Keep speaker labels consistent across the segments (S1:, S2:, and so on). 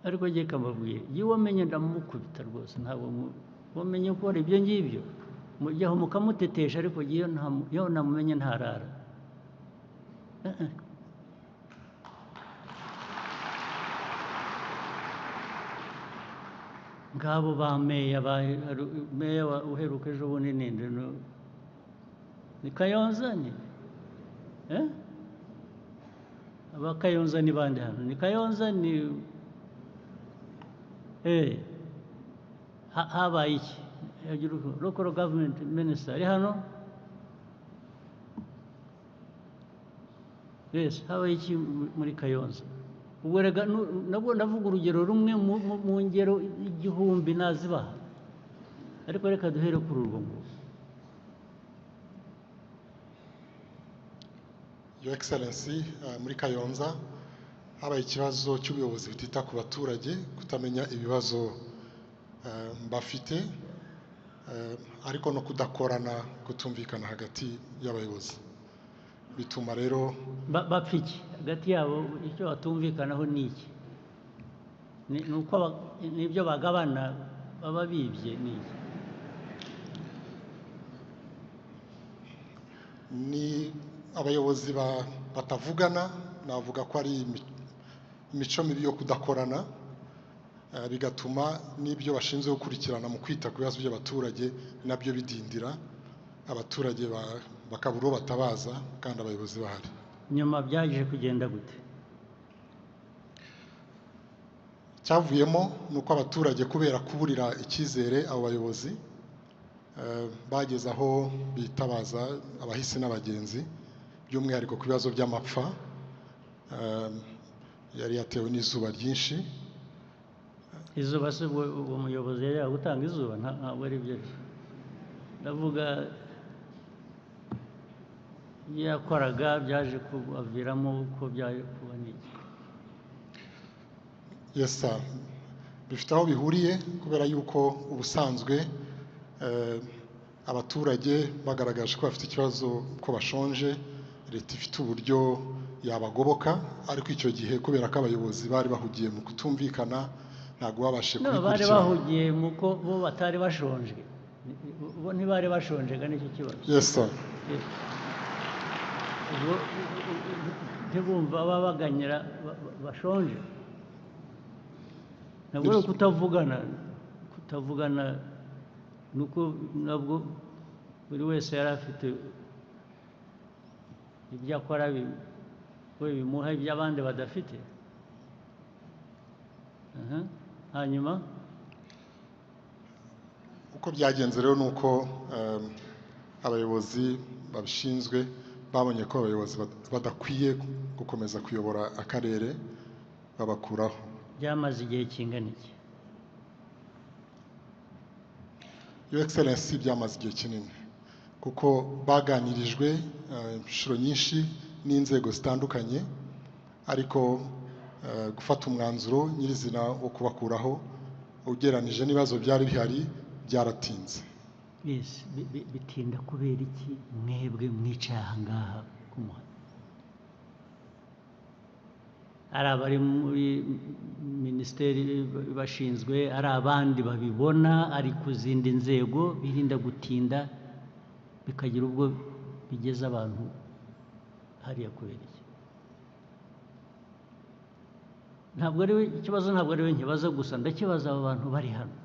S1: ariko ngiye kamubwiye iyo wamenye ndamukubita rwose ntabwo wamenye ko ari ibyo ngibyo mujyaho mukamutetesha ariko iyo namumenye ntarara ngabo ba meya uheruka ejo bundi ninde ni Kayonza ni aba Kayonza ni bande hano ni Kayonza ni habaye iki local government minister ari hano yes habaye iki muri Kayonza ubwo rega nabwo ndavuga urugero rumwe mu ngero igihumbi nazibaha ariko reka duhere kuri urwo ngo
S2: Your Excellency muri Kayonza habaye ikibazo cy'ubuyobozi butita ku baturage kutamenya ibibazo bafite ariko no kudakorana kutumvikana hagati y'abayobozi bituma rero
S1: bapfiki hagati yabo icyo batumvikanaho niki nuko nibyo bagabana baba bibye niki
S2: ni abayobozi batavugana navuga ko ari imico mibi yo kudakorana bigatuma n'ibyo bashinzwe gukurikirana mu kwita ku bibazo by'abaturage nabyo bidindira abaturage bakabura uwo batabaza kandi abayobozi bahari
S1: nyuma byaje kugenda gute
S2: cyavuyemo nuko abaturage kubera kuburira icyizere abo bayobozi bageze aho bitabaza abahisi n'abagenzi by'umwihariko ku bibazo by'amapfa yari yatewe n'izuba ryinshi
S1: izuba se uwo muyobozi yari gutanga izuba ntabwo ari byo ndavuga yakoraga byaje kubaviramo uko byaje kuba n'iki
S2: yes sir bifite aho bihuriye kubera yuko ubusanzwe abaturage bagaragaje ko bafite ikibazo ko bashonje leta ifite uburyo yabagoboka ariko icyo gihe kubera ko abayobozi bari bahugiye mu kutumvikana ntabwo babashe kubikurikirana
S1: bari bahugiye mu ko bo batari bashonje bo ntibari bashonje ga nicyo kibazo
S2: yes sir
S1: ntibumva babaganyira bashonje ntabwo ari kutavugana nuko nabwo buri wese yari afite ibyo akora bimuha iby'abandi badafite hanyuma
S2: uko byagenze rero ni uko abayobozi babishinzwe babonye ko abayobozi badakwiye gukomeza kuyobora akarere babakuraho
S1: byamaze igihe kingana iki
S2: Your Excellency byamaze igihe kinini kuko baganirijwe inshuro nyinshi n'inzego zitandukanye ariko gufata umwanzuro nyirizina wo kubakuraho ugeranije n'ibibazo byari bihari byaratinze
S1: bitinda kubera iki mwebwe mwicaye aha ngaha ku muhanda ari abari muri minisiteri bashinzwe ari abandi babibona ari ku zindi nzego birinda gutinda bikagira ubwo bigeza abantu hariya kubera iki ntabwo ari we ikibazo ntabwo ari we nkibaza gusa ndakibaza abo bantu bari hano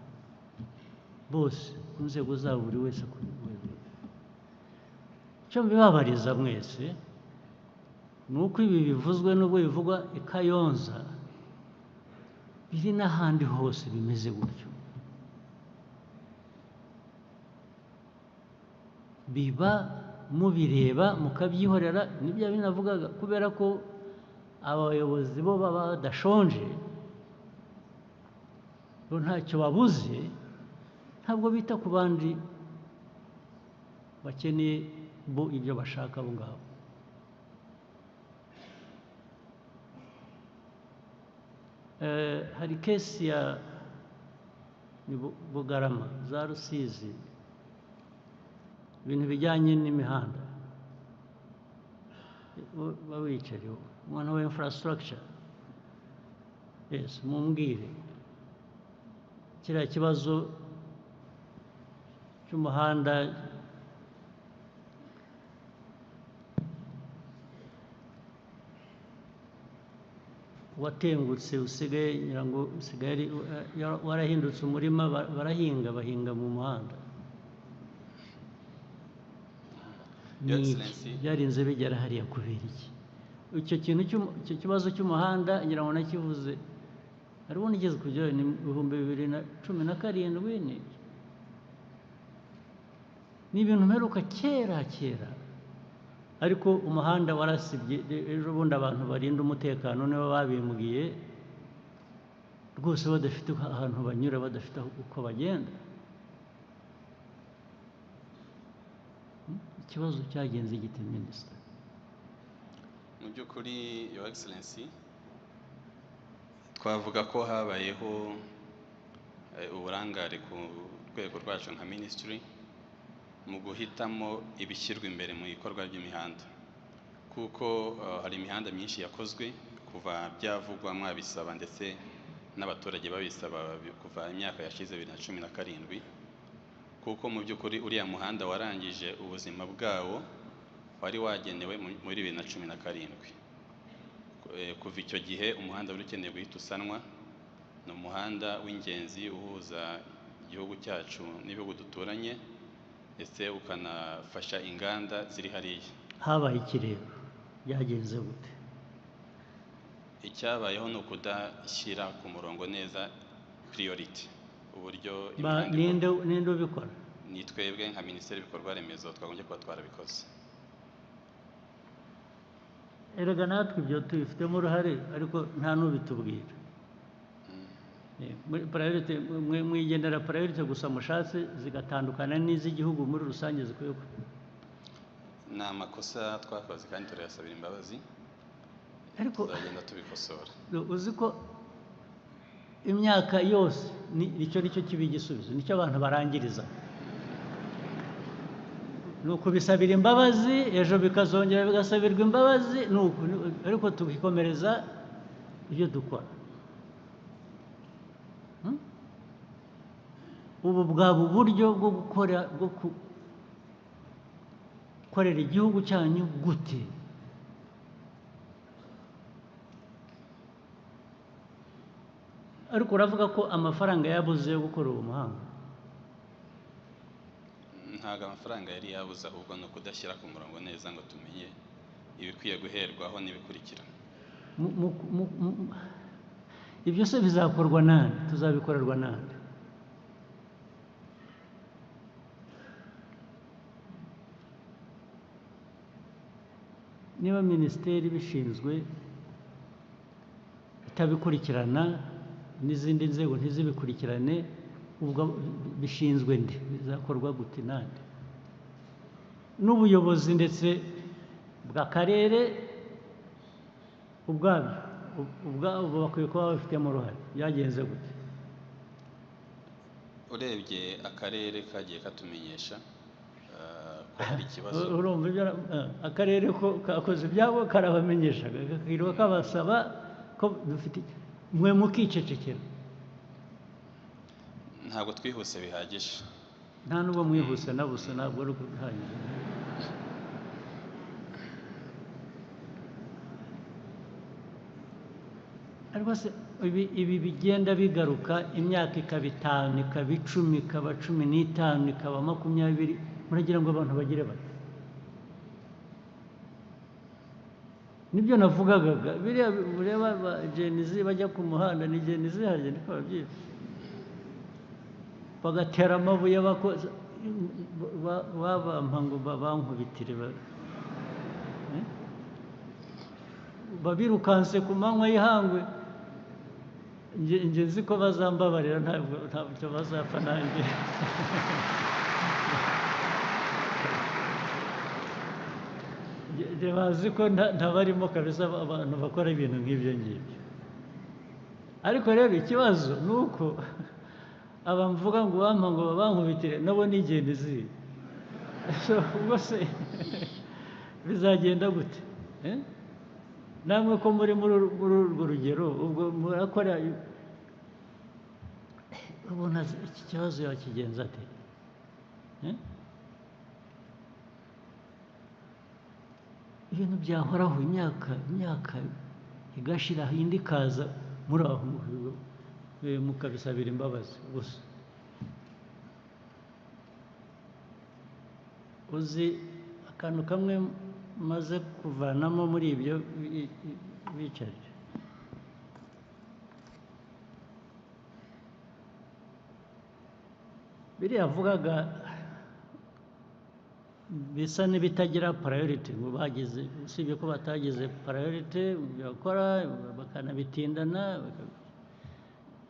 S1: bose ku nzego zabo buri wese ku rwego icyo mbibabariza mwese ni uko ibi bivuzwe n'ubwo bivugwa i Kayonza biri n'ahandi hose bimeze gutyo biba mubireba mukabyihorera nibyo binavugaga kubera ko abayobozi bo baba badashonje bo ntacyo babuze ntabwo bita ku bandi bakeneye bo ibyo bashaka abo ngabo hari kesi ya Bugarama za Rusizi ibintu bijyanye n'imihanda baba bicariye umuntu wa infrastructure Yes, mumbwire kiriya kibazo cy'umuhanda watengutse usigaye ngira ngo usigaye warahindutse umurima bahinga mu muhanda.
S3: Your Excellency.
S1: Byarinze bigera hariya kubera iki? Icyo kintu icyo kibazo cy'umuhanda ngira ngo nakivuze hariho nigeze kujyayo ni 2017 ni ibintu mperuka kera ariko umuhanda warasibye. Ejo bundi abantu barinda umutekano nibo babimbwiye rwose badafite ahantu banyura, badafite uko bagenda. Ikibazo cyagenze gite Minisita?
S3: Mu by'ukuri Your Excellency, twavuga ko habayeho uburangare ku rwego rwacu nka Ministry mu guhitamo ibishyirwa imbere mu ikorwa ry'imihanda, kuko hari imihanda myinshi yakozwe kuva byavugwa mwabisaba ndetse n'abaturage babisaba kuva imyaka yashize 2017, kuko mu by'ukuri uriya muhanda warangije ubuzima bwawo wari wagenewe muri 2017. Kuva icyo gihe umuhanda wari ukeneye guhita usanwa. Ni umuhanda w'ingenzi uhuza igihugu cyacu n'ibihugu duturanye ndetse ukanafasha inganda ziri hariya.
S1: Habaye ikirego byagenze gute?
S3: Icyabayeho ni ukudashyira ku murongo neza priority uburyo
S1: ninde ubikora?
S3: Ni twebwe nka Minisiteri y'Ibikorwa Remezo twagombye kuba twarabikoze.
S1: Erega natwe ibyo tubifitemo uruhare ariko nta n'ubitubwira. Priority mwigendera priority gusa mushatse zigatandukana n'iz'igihugu muri rusange zikwiye.
S3: Ni amakosa twakoze kandi turayasabira imbabazi,
S1: ariko
S3: tuzagenda tubikosora.
S1: Uzi ko imyaka yose nicyo kiba igisubizo, nicyo abantu barangiriza. Ni ukubisabira imbabazi, ejo bikazongera bigasabirwa imbabazi, ariko tukikomereza ibyo dukora. Ubu bwaba uburyo bwo gukorera igihugu cyanyu gute? Ariko uravuga ko amafaranga yabuze yo gukora uwo muhanda?
S3: Ntabwo amafaranga yari yabuze, ahubwo ni ukudashyira ku murongo neza ngo tumenye ibikwiye guherwaho n'ibikurikira.
S1: Ibyo se bizakorwa nande? Tuzabikorerwa nande? Niba minisiteri bishinzwe itabikurikirana n'izindi nzego ntizibikurikirane, ubwo bishinzwe nde? Bizakorwa gute nande? N'ubuyobozi ndetse bw'akarere ubwabo bakwiye kuba babifitemo uruhare. Byagenze gute?
S3: Urebye akarere kagiye katumenyesha ko hari ikibazo.
S1: Urumva ibyo akarere ko kakoze ibyabo karabamenyesha, kakirwa kabasaba ko dufite mwe mukicecekera.
S3: Ntabwo twihuse bihagije.
S1: Nta nubwo mwihuse na busa, ntabwo ari ukuhagije. Ariko se ibi bigenda bigaruka, imyaka ikaba 5, ikaba 10, ikaba 15, ikaba 20, muragira ngo abantu bagire bati? Nibyo navugaga, biriya ureba Genizi bajya ku muhanda, ni Genizi harya niko babyita, bagatera amabuye bakoze babampa ngo bankubitire babirukanse ku manywa y'ihangwe. Nge nzi ko bazambabarira, ntabwo bazapfa nanjye. Bazi ko ntabarimo kabisa abantu bakora ibintu nk'ibyo ngibyo. Ariko rero ikibazo ni uko abamvuga ngo bampa ngo bankubitire nabo ni Genizi. Ubwo se bizagenda gute? Namwe ko muri urwo rugero, ubwo agakora ubona iki kibazo yakigenza ate? Ibintu byahoraho imyaka igashira indi kaza muri aho mukabisabira imbabazi gusa. Uzi akantu kamwe maze kuvanamo muri ibyo bicarije, biriya avugaga bisa n'ibitagira priority, ngo bagize, usibye ko batagize priority bakora bakanabitindana.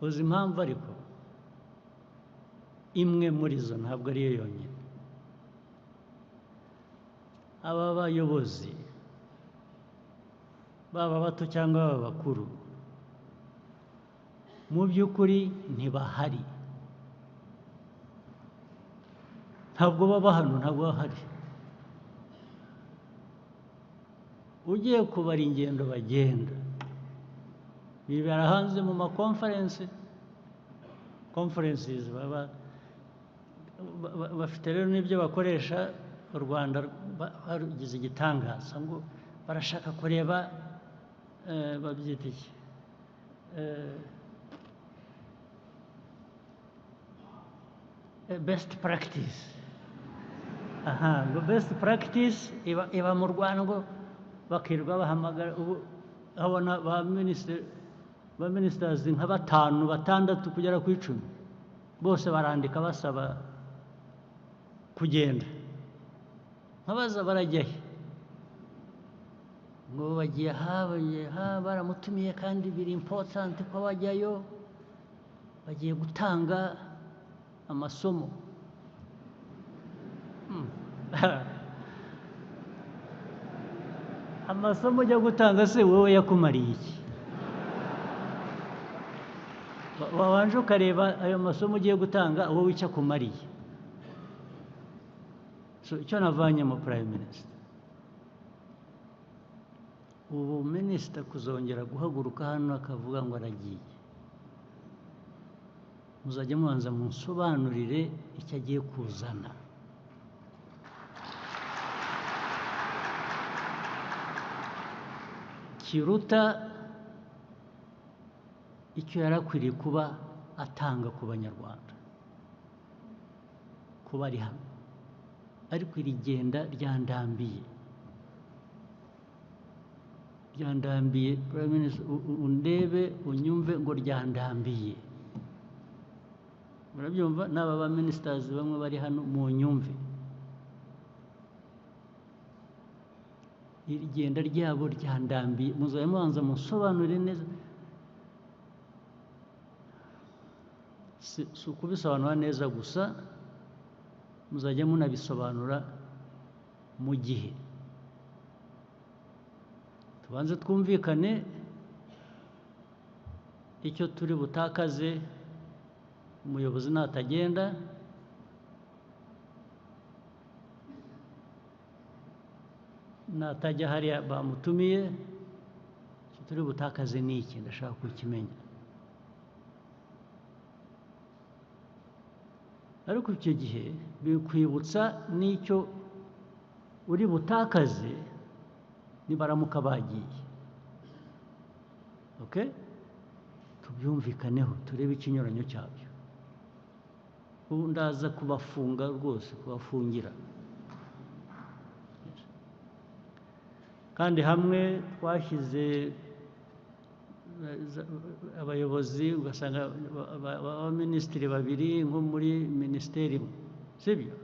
S1: Uzi impamvu? Ariko imwe muri zo ntabwo ariyo yonyine. Aba bayobozi baba bato cyangwa baba bakuru mu by'ukuri ntibahari, ntabwo baba hano, ntabwo bahari. Ugiye kubara ingendo bagenda, bibera hanze mu makonferensi, conferences bafite rero n'ibyo bakoresha. U Rwanda barugize igitangaza ngo barashaka kureba babyita iki, best practice. Ngo best practice iba mu Rwanda, ngo bakirwa bahamagara. Ubu habona ba ministers nka 5, 6 kugera ku 10 bose barandika basaba kugenda. Nkabaza barajyahe? Ngo bagiye baramutumiye kandi biri important ko bajyayo, bagiye gutanga amasomo. Amasomo ujya gutanga se wowe yakumariye iki? Wabanje ukareba ayo masomo ugiye gutanga wowe icyo akumariye. Icyo navanye mu Prime Minister, ubu Minisita kuzongera guhaguruka hano akavuga ngo aragiye, muzajya mubanza munsobanurire icyo agiye kuzana. Kiruta icyo yari akwiriye kuba atanga ku Banyarwanda, kuba ari hano. Ariko iri genda ryandambiye, Prime Minister, undebe unyumve ngo ryandambiye. Murabyumva? N'aba ba ministers bamwe bari hano mu nyumve. Iri genda ryabo ryandambiye, muzajya mubanza musobanurire neza. Si ukubisobanura neza gusa, muzajya munabisobanura mu gihe. Tubanze twumvikane icyo turi butakaze umuyobozi natagenda, natajya hariya bamutumiye. Icyo turi butakaze ni iki? Ndashaka kukimenya. Ariko icyo gihe bikwibutsa n'icyo uri butakaze nibaramuka bagiye. Okay? Tubyumvikaneho, turebe ikinyuranyo cyabyo. Ubu ndaza kubafunga rwose, kubafungira. Kandi hamwe twashyize abayobozi, ugasanga abaminisitiri 2 nko muri minisiteri imwe, sibyo?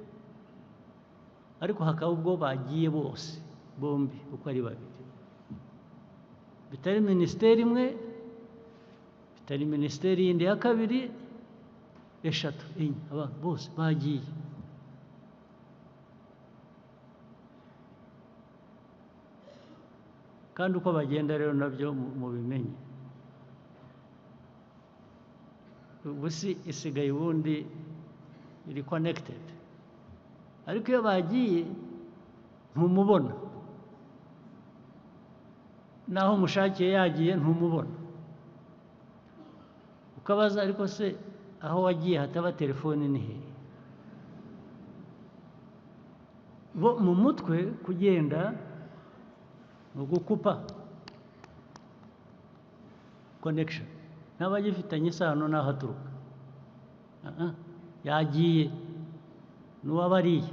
S1: Ariko hakaba ubwo bagiye bose bombi uko ari 2, bitari minisiteri imwe, bitari minisiteri yindi ya 2, 3, 4, abantu bose bagiye. Kandi uko bagenda rero nabyo mubimenye. Ubu isigaye ubundi iri connected, ariko iyo bagiye ntumubona, naho mushakiye yagiye ntumubona. ukabaza ariko se aho wagiye hataba telefone ni he? bo mu mutwe kugenda ni ugukupa connection n'abagifitanye isano n'aho aturuka. Yagiye n'uwabariye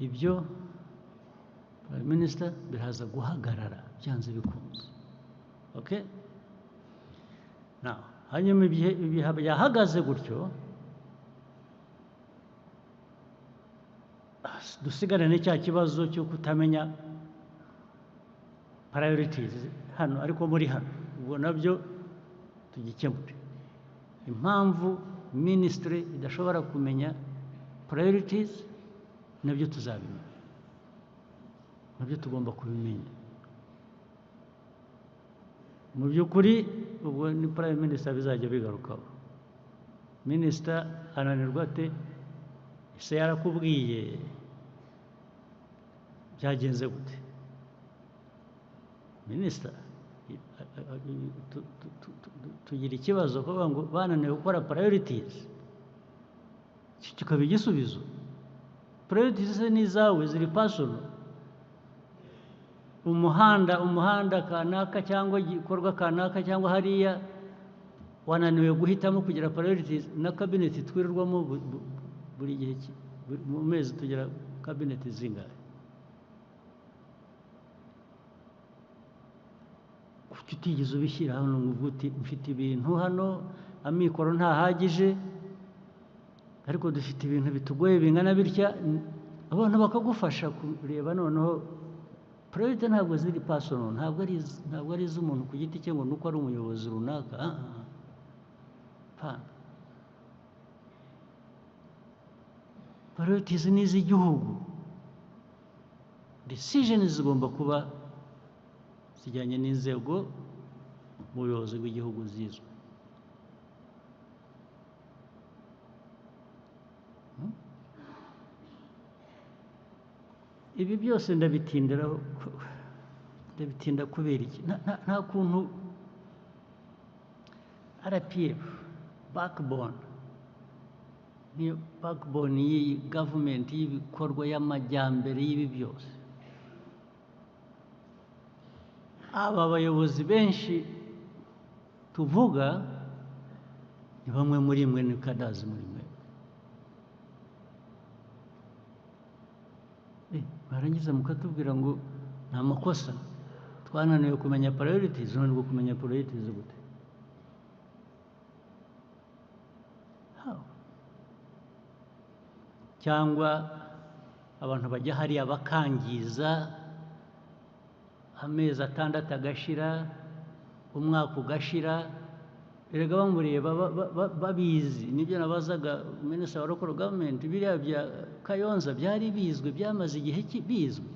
S1: ibyo Prime Minister biraza guhagarara byanze bikunze. Okay? Now, hanyuma ibihe byahagaze gutyo dusigarane cya kibazo cyo kutamenya priorities hano, ariko muri hano ubwo nabyo tugikemure. Impamvu ministry idashobora kumenya priorities nabyo tuzabimenya, nabyo tugomba kubimenya. Mu by'ukuri ubwo ni Prime Minister bizajya bigarukaho. Minister ananirwa ate? Ese yarakubwiye byagenze gute? Minister tugira ikibazo kuvuga ngo bananiwe gukora priorities, kikaba igisubizo. Priorities ni izawe, ziri personal. umuhanda kanaka cyangwa igikorwa kanaka cyangwa hariya wananiwe guhitamo kugira priorities, na cabinet twirirwamo buri gihe mu mezi tugira cabinet zingahe? Utigeze ubishyira hano ngo uti mfite ibintu hano amikoro ntahagije ariko dufite ibintu bitugoye bingana bitya, abantu bakagufasha kureba. Noneho priority ntabwo ziri personal, ntabwo ari iz'umuntu ku giti cye ngo nuko ari umuyobozi runaka. Priorities ni iz'igihugu. Decisions zigomba kuba zijyanye n'inzego mu buyobozi bw'igihugu zizwe. Ibi byose ndabitinda kubera iki? Nta kuntu RPF backbone niyo backbone y'iyi government y'ibikorwa y'amajyambere y'ibi byose. Aba bayobozi benshi tuvuga ni bamwe muri mwe, ni kadazi muri mwe. Barangiza mukatubwira ngo nta makosa, twananiwe kumenya priorities. None ngo kumenya priorities gute? Cyangwa abantu bajya hariya bakangiza, amezi 6 agashira, umwaka ugashira, erega bamureba babizi. Nibyo nabazaga Minister wa Local Government, biriya bya Kayonza byari bizwe, byamaze igihe bizwe.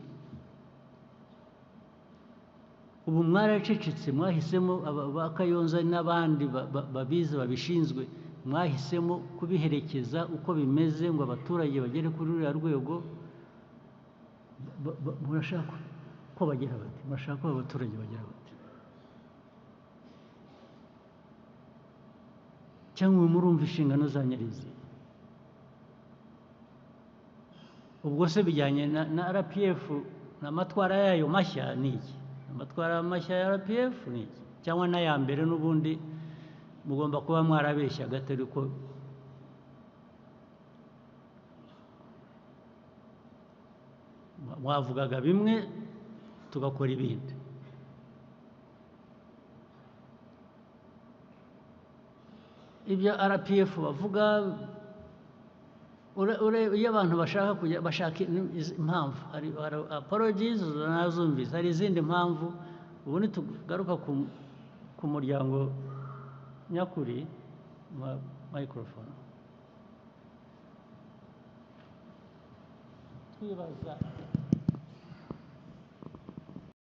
S1: Ubu mwaracecetse, mwahisemo ba Kayonza n'abandi babizi babishinzwe, mwahisemo kubiherekeza uko bimeze ngo abaturage bagere kuri uriya rwego. Murashaka ko bagera bati? Murashaka ko abaturage bagera bati? Cyangwa murumva inshingano za nyirizi? Ubwo se bijyanye na RPF n'amatwara yayo mashya ni iki? Amatwara mashya ya RPF ni iki? Cyangwa n'aya mbere n'ubundi mugomba kuba mwarabeshya gatari ko mwavugaga bimwe tugakora ibindi. Ibyo RPF bavuga, iyo abantu bashaka impamvu, hari apologies nazumvise, hari izindi mpamvu. Ubu nitugaruka ku muryango nyakuri, microphone, twibaza